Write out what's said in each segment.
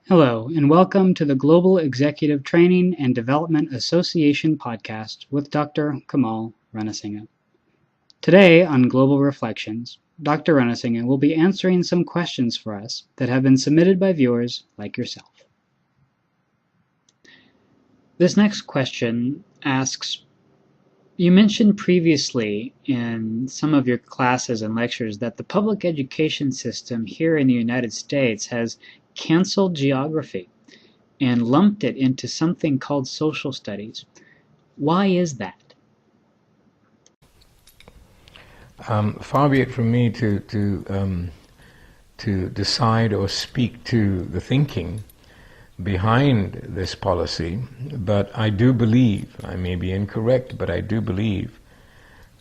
Hello, and welcome to the Global Executive Training and Development Association podcast with Dr. Kamal Ranasinghe. Today on Global Reflections, Dr. Ranasinghe will be answering some questions for us that have been submitted by viewers like yourself. This next question asks, you mentioned previously in some of your classes and lectures that the public education system here in the United States has canceled geography and lumped it into something called social studies. Why is that? Far be it from me to decide or speak to the thinking behind this policy, but I do believe, I may be incorrect, but I do believe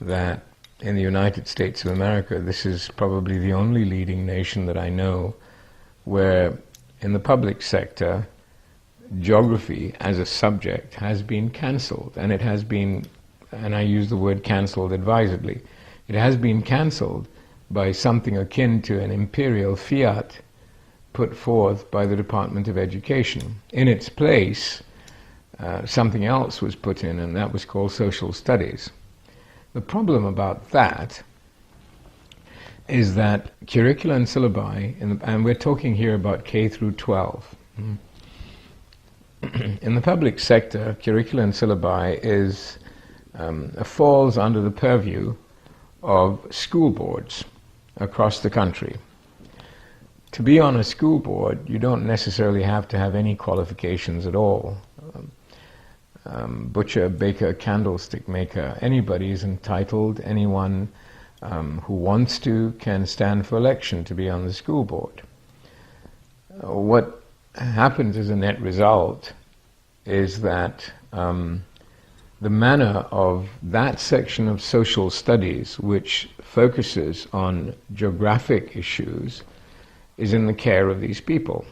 that in the United States of America, this is probably the only leading nation that I know where in the public sector, geography as a subject has been cancelled, and it has been, and I use the word cancelled advisedly, it has been cancelled by something akin to an imperial fiat put forth by the Department of Education. In its place, something else was put in, and that was called social studies. The problem about that is that curricula and syllabi, and we're talking here about K through 12. In the public sector, curricula and syllabi falls under the purview of school boards across the country. To be on a school board, you don't necessarily have to have any qualifications at all. Butcher, baker, candlestick maker, anybody is entitled, anyone who wants to can stand for election to be on the school board. What happens as a net result is that the manner of that section of social studies which focuses on geographic issues is in the care of these people.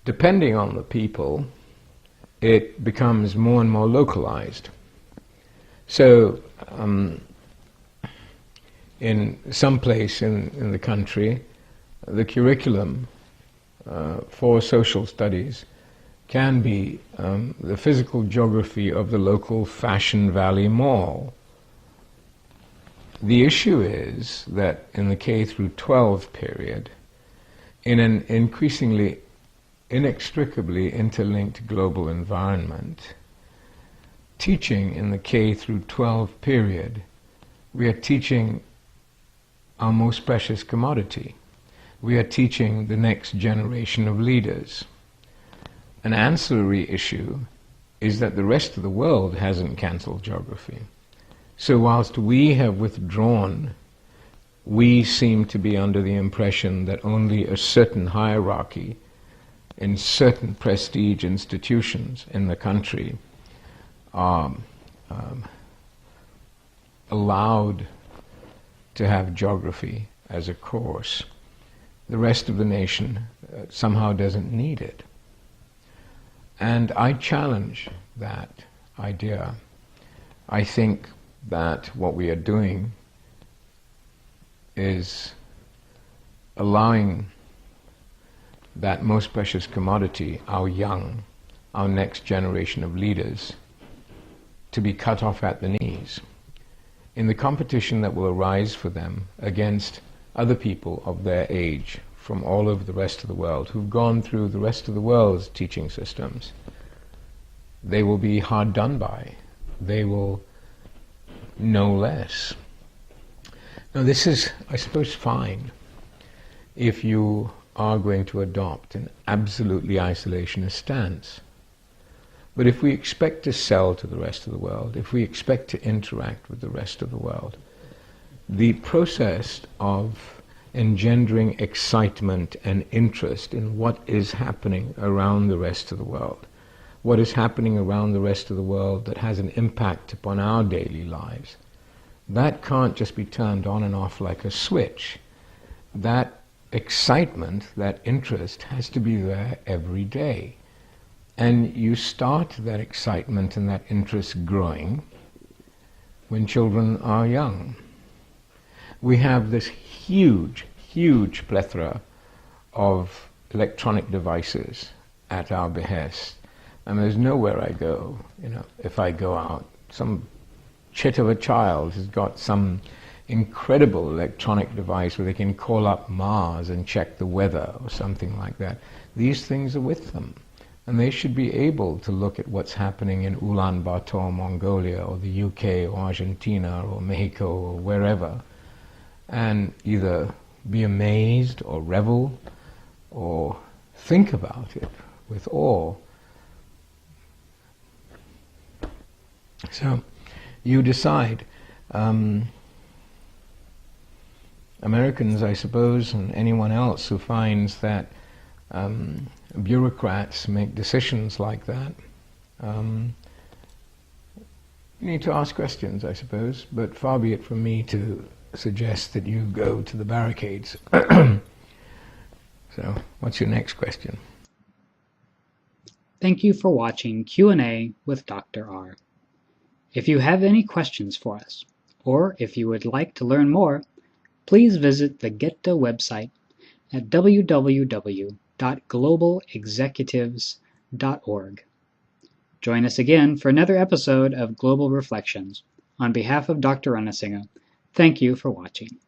Depending on the people, it becomes more and more localized. So, in some place in the country, the curriculum for social studies can be the physical geography of the local Fashion Valley Mall. The issue is that in the K through 12 period, in an increasingly inextricably interlinked global environment, teaching in the K through 12 period, we are teaching our most precious commodity. We are teaching the next generation of leaders. An ancillary issue is that the rest of the world hasn't cancelled geography. So whilst we have withdrawn, we seem to be under the impression that only a certain hierarchy in certain prestige institutions in the country are allowed to have geography as a course. The rest of the nation somehow doesn't need it. And I challenge that idea. I think that what we are doing is allowing that most precious commodity, our young, our next generation of leaders, to be cut off at the knees in the competition that will arise for them against other people of their age from all over the rest of the world who've gone through the rest of the world's teaching systems. They will be hard done by. They will know less. Now this is, I suppose, fine if you are going to adopt an absolutely isolationist stance. But if we expect to sell to the rest of the world, if we expect to interact with the rest of the world, the process of engendering excitement and interest in what is happening around the rest of the world, what is happening around the rest of the world that has an impact upon our daily lives, that can't just be turned on and off like a switch. That excitement, that interest has to be there every day. And you start that excitement and that interest growing when children are young. We have this huge plethora of electronic devices at our behest. And there's nowhere I go, if I go out, some chit of a child has got some incredible electronic device where they can call up Mars and check the weather or something like that. These things are with them. And they should be able to look at what's happening in Ulaanbaatar, Mongolia, or the UK, or Argentina, or Mexico, or wherever, and either be amazed, or revel, or think about it with awe. So, you decide. Americans, I suppose, and anyone else who finds that bureaucrats make decisions like that, you need to ask questions, I suppose, but far be it from me to suggest that you go to the barricades. So, what's your next question? Thank you for watching Q&A with Dr. R. If you have any questions for us, or if you would like to learn more, please visit the GETDA website at www.globalexecutives.org. Join us again for another episode of Global Reflections. On behalf of Dr. Ranasinghe, thank you for watching.